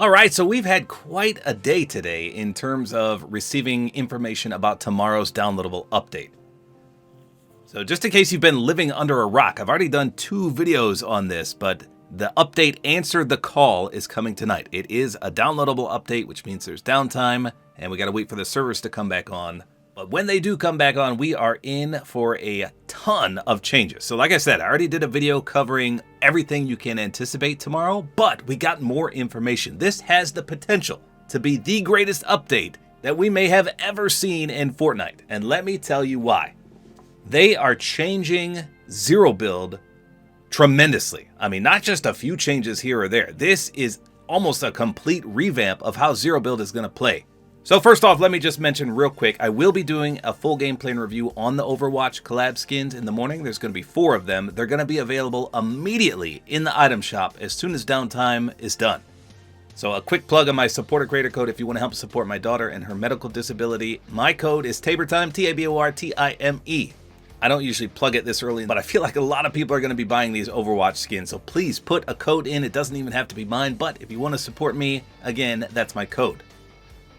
Alright, so we've had quite a day today in terms of receiving information about tomorrow's downloadable update. So just in case you've been living under a rock, I've already done 2 videos on this, but the update Answer the Call is coming tonight. It is a downloadable update, which means there's downtime, and we gotta wait for the servers to come back on. But when they do come back on, we are in for a ton of changes. So like I said, I already did a video covering everything you can anticipate tomorrow, but we got more information. This has the potential to be the greatest update that we may have ever seen in Fortnite. And let me tell you why. They are changing Zero Build tremendously. I mean, not just a few changes here or there. This is almost a complete revamp of how Zero Build is going to play. So first off, let me just mention real quick, I will be doing a full gameplay and review on the Overwatch collab skins in the morning. There's going to be 4 of them. They're going to be available immediately in the item shop as soon as downtime is done. So a quick plug on my Support-A-Creator Code if you want to help support my daughter and her medical disability. My code is tabortime, Tabortime. I don't usually plug it this early, but I feel like a lot of people are going to be buying these Overwatch skins. So please put a code in. It doesn't even have to be mine, but if you want to support me, again, that's my code.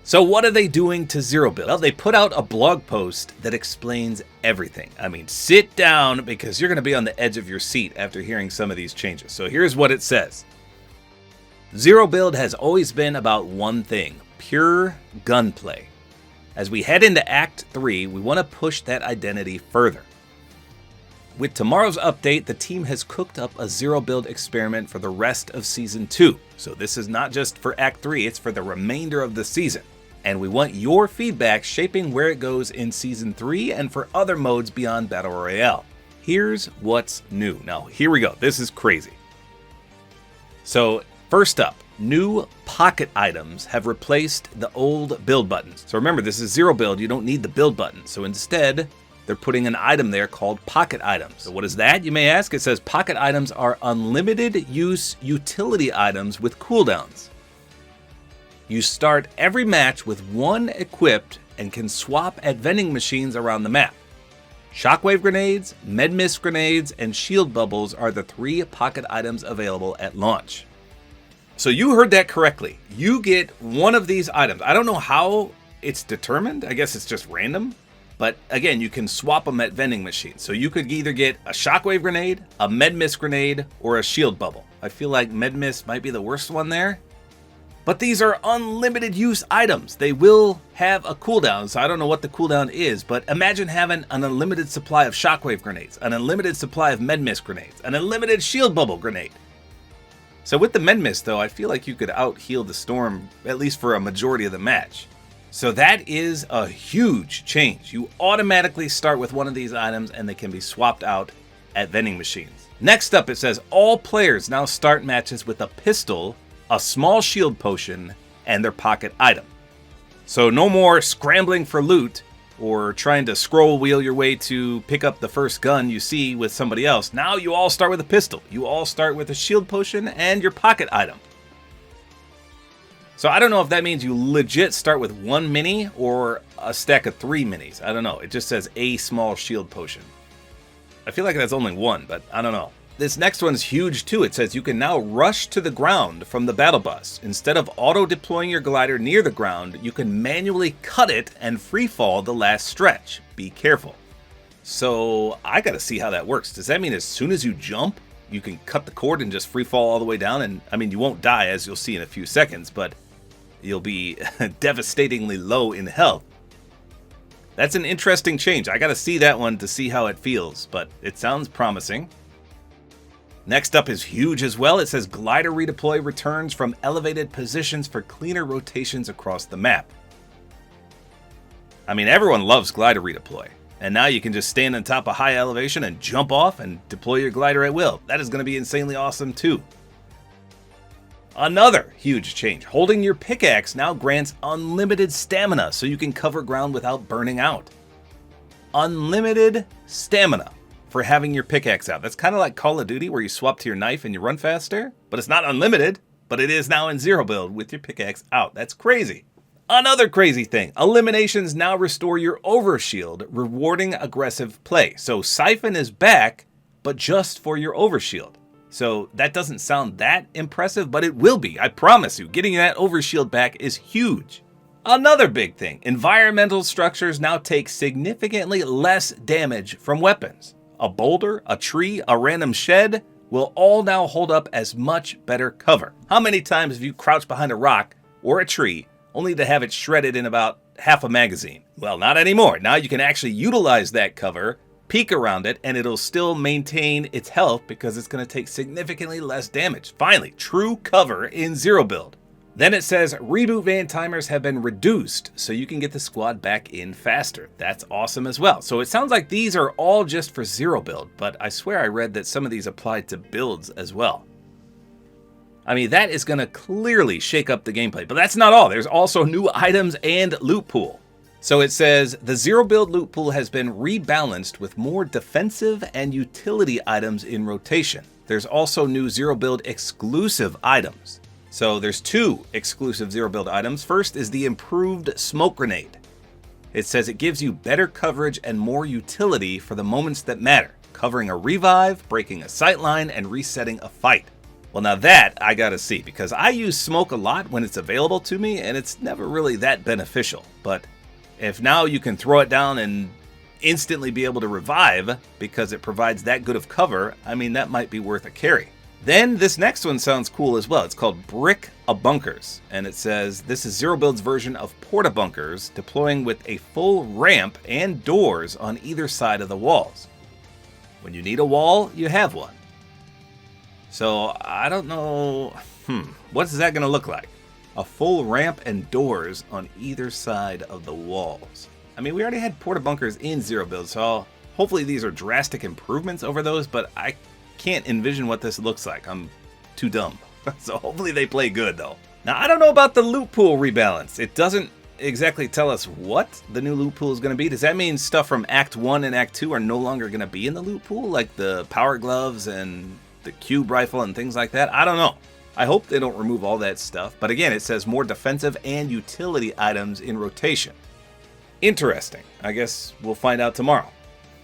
So what are they doing to Zero Build? Well, they put out a blog post that explains everything. I mean, sit down because you're going to be on the edge of your seat after hearing some of these changes. So here's what it says. Zero Build has always been about one thing, pure gunplay. As we head into Act 3, we want to push that identity further. With tomorrow's update, the team has cooked up a Zero Build experiment for the rest of Season 2. So this is not just for Act 3, it's for the remainder of the season. And we want your feedback shaping where it goes in Season 3 and for other modes beyond Battle Royale. Here's what's new. Now, here we go. This is crazy. So, first up, new pocket items have replaced the old build buttons. So remember, this is Zero Build. You don't need the build button. So instead, they're putting an item there called pocket items. So what is that, you may ask? It says pocket items are unlimited use utility items with cooldowns. You start every match with 1 equipped and can swap at vending machines around the map. Shockwave grenades, med mist grenades, and shield bubbles are the 3 pocket items available at launch. So you heard that correctly. You get one of these items. I don't know how it's determined. I guess it's just random. But again, you can swap them at vending machines. So you could either get a shockwave grenade, a med mist grenade, or a shield bubble. I feel like med mist might be the worst one there. But these are unlimited use items. They will have a cooldown, so I don't know what the cooldown is, but imagine having an unlimited supply of shockwave grenades, an unlimited supply of med mist grenades, an unlimited shield bubble grenade. So with the med mist though, I feel like you could out-heal the storm, at least for a majority of the match. So that is a huge change. You automatically start with one of these items and they can be swapped out at vending machines. Next up, it says all players now start matches with a pistol, a small shield potion, and their pocket item. So no more scrambling for loot or trying to scroll wheel your way to pick up the first gun you see with somebody else. Now you all start with a pistol. You all start with a shield potion and your pocket item. So I don't know if that means you legit start with 1 mini or a stack of 3 minis. I don't know. It just says a small shield potion. I feel like that's only 1, but I don't know. This next one's huge too. It says you can now rush to the ground from the battle bus. Instead of auto-deploying your glider near the ground, you can manually cut it and free fall the last stretch. Be careful. So I gotta see how that works. Does that mean as soon as you jump, you can cut the cord and just free fall all the way down? And I mean, you won't die as you'll see in a few seconds, but you'll be devastatingly low in health. That's an interesting change. I gotta see that one to see how it feels, but it sounds promising. Next up is huge as well. It says glider redeploy returns from elevated positions for cleaner rotations across the map. I mean, everyone loves glider redeploy. And now you can just stand on top of high elevation and jump off and deploy your glider at will. That is going to be insanely awesome too. Another huge change. Holding your pickaxe now grants unlimited stamina so you can cover ground without burning out. Unlimited stamina for having your pickaxe out. That's kind of like Call of Duty where you swap to your knife and you run faster, but it's not unlimited, but it is now in Zero Build with your pickaxe out. That's crazy. Another crazy thing, eliminations now restore your overshield, rewarding aggressive play. So Siphon is back, but just for your overshield. So that doesn't sound that impressive, but it will be. I promise you, getting that overshield back is huge. Another big thing, environmental structures now take significantly less damage from weapons. A boulder, a tree, a random shed will all now hold up as much better cover. How many times have you crouched behind a rock or a tree only to have it shredded in about half a magazine? Well, not anymore. Now you can actually utilize that cover, peek around it, and it'll still maintain its health because it's going to take significantly less damage. Finally, true cover in zero build. Then it says reboot van timers have been reduced so you can get the squad back in faster. That's awesome as well. So it sounds like these are all just for zero build, but I swear I read that some of these applied to builds as well. I mean, that is going to clearly shake up the gameplay, but that's not all. There's also new items and loot pool. So it says the zero build loot pool has been rebalanced with more defensive and utility items in rotation. There's also new zero build exclusive items. So there's two exclusive zero build items. First is the improved smoke grenade. It says it gives you better coverage and more utility for the moments that matter, covering a revive, breaking a sightline, and resetting a fight. Well, now that I gotta see, because I use smoke a lot when it's available to me, and it's never really that beneficial. But if now you can throw it down and instantly be able to revive because it provides that good of cover, I mean, that might be worth a carry. Then this next one sounds cool as well. It's called Brick-A-Bunkers, and it says this is Zero Build's version of Porta-Bunkers, deploying with a full ramp and doors on either side of the walls. When you need a wall, you have one. So I don't know, what is that going to look like? A full ramp and doors on either side of the walls. I mean, we already had Porta-Bunkers in Zero Build, so hopefully these are drastic improvements over those, but I can't envision what this looks like. I'm too dumb. So hopefully they play good though. Now I don't know about the loot pool rebalance. It doesn't exactly tell us what the new loot pool is going to be. Does that mean stuff from Act 1 and Act 2 are no longer going to be in the loot pool? Like the power gloves and the cube rifle and things like that? I don't know. I hope they don't remove all that stuff. But again, it says more defensive and utility items in rotation. Interesting. I guess we'll find out tomorrow.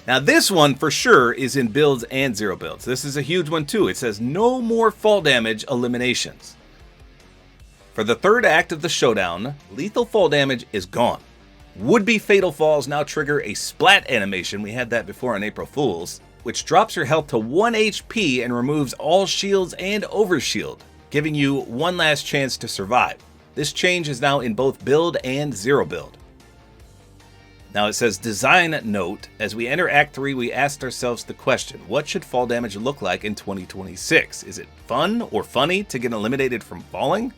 Now this one for sure is in builds and zero builds. This is a huge one too. It says no more fall damage eliminations. For the third act of the showdown, lethal fall damage is gone. Would-be fatal falls now trigger a splat animation, we had that before on April Fools, which drops your health to 1 HP and removes all shields and overshield, giving you one last chance to survive. This change is now in both build and zero build. Now it says design note, as we enter Act 3 we asked ourselves the question, what should fall damage look like in 2026? Is it fun or funny to get eliminated from falling?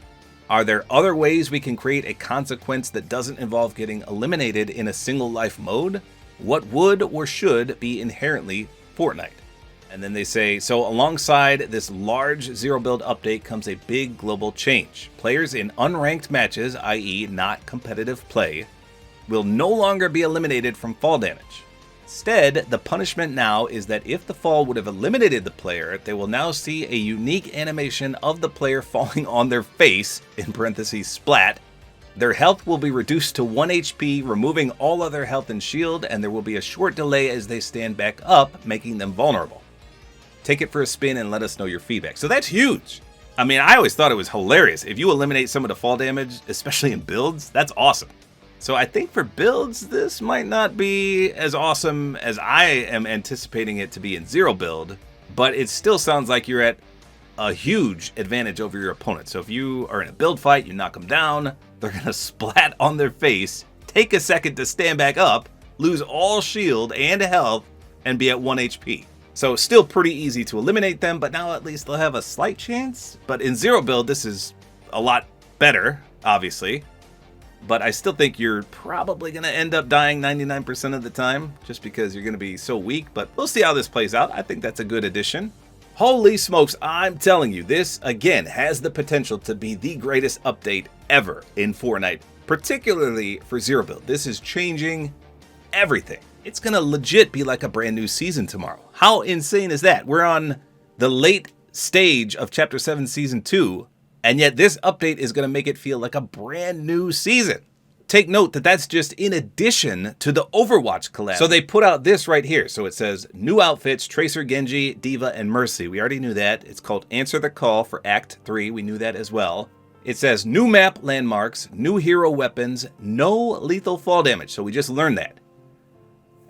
Are there other ways we can create a consequence that doesn't involve getting eliminated in a single life mode? What would or should be inherently Fortnite? And then they say, so alongside this large zero build update comes a big global change. Players in unranked matches, i.e. not competitive play, will no longer be eliminated from fall damage. Instead, the punishment now is that if the fall would have eliminated the player, they will now see a unique animation of the player falling on their face, in parentheses splat. Their health will be reduced to 1 HP, removing all other health and shield, and there will be a short delay as they stand back up, making them vulnerable. Take it for a spin and let us know your feedback. So that's huge. I mean, I always thought it was hilarious. If you eliminate some of the fall damage, especially in builds, that's awesome. So I think for builds, this might not be as awesome as I am anticipating it to be in zero build, but it still sounds like you're at a huge advantage over your opponent. So if you are in a build fight, you knock them down, they're going to splat on their face, take a second to stand back up, lose all shield and health, and be at 1 HP. So still pretty easy to eliminate them, but now at least they'll have a slight chance. But in zero build, this is a lot better, obviously. But I still think you're probably going to end up dying 99% of the time, just because you're going to be so weak. But we'll see how this plays out. I think that's a good addition. Holy smokes, I'm telling you, this, again, has the potential to be the greatest update ever in Fortnite, particularly for zero build. This is changing everything. It's going to legit be like a brand new season tomorrow. How insane is that? We're on the late stage of Chapter 7 Season 2, and yet this update is going to make it feel like a brand new season. take note that that's just in addition to the Overwatch collab. So they put out this right here. So it says new outfits, Tracer, Genji, Diva, and Mercy. We already knew that. It's called Answer the Call for Act 3. We knew that as well. It says new map landmarks, new hero weapons, no lethal fall damage. So we just learned that.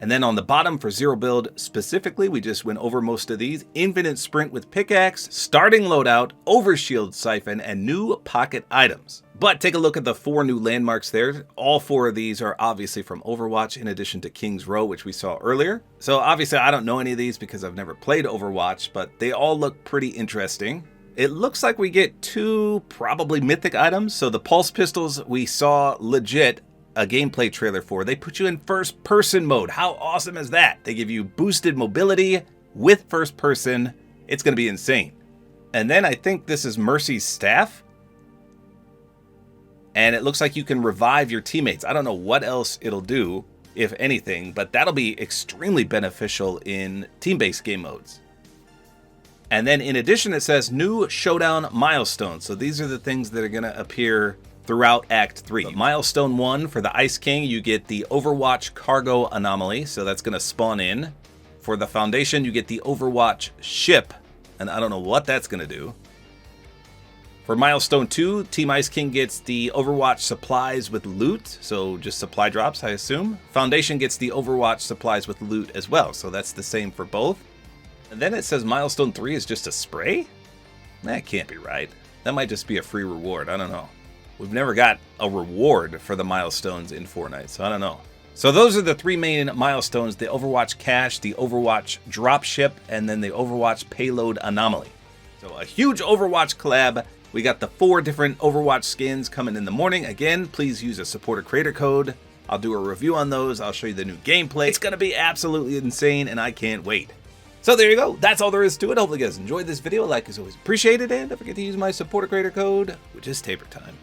And then on the bottom for zero build specifically, we just went over most of these. Infinite sprint with pickaxe, starting loadout, overshield siphon, and new pocket items. But take a look at the 4 new landmarks there. All 4 of these are obviously from Overwatch in addition to King's Row, which we saw earlier. So obviously I don't know any of these because I've never played Overwatch, but they all look pretty interesting. It looks like we get 2 probably mythic items. So the pulse pistols we saw legit a gameplay trailer for. They put you in first person mode. How awesome is that? They give you boosted mobility with first person. It's going to be insane. And then I think this is Mercy's staff. And it looks like you can revive your teammates. I don't know what else it'll do, if anything, but that'll be extremely beneficial in team-based game modes. And then in addition, it says new showdown milestones. So these are the things that are going to appear throughout Act 3. So milestone 1 for the Ice King, you get the Overwatch cargo anomaly. So that's going to spawn in. For the Foundation, you get the Overwatch ship. And I don't know what that's going to do. For milestone 2, Team Ice King gets the Overwatch supplies with loot. So just supply drops, I assume. Foundation gets the Overwatch supplies with loot as well. So that's the same for both. And then it says milestone 3 is just a spray? That can't be right. That might just be a free reward. I don't know. We've never got a reward for the milestones in Fortnite, so I don't know. So those are the 3 main milestones: the Overwatch cache, the Overwatch dropship, and then the Overwatch payload anomaly. So a huge Overwatch collab. We got the 4 different Overwatch skins coming in the morning. Again, please use a Support-A-Creator Code. I'll do a review on those. I'll show you the new gameplay. It's going to be absolutely insane, and I can't wait. So there you go. That's all there is to it. Hopefully you guys enjoyed this video. A like is always appreciated, and don't forget to use my Support-A-Creator Code, which is tabortime.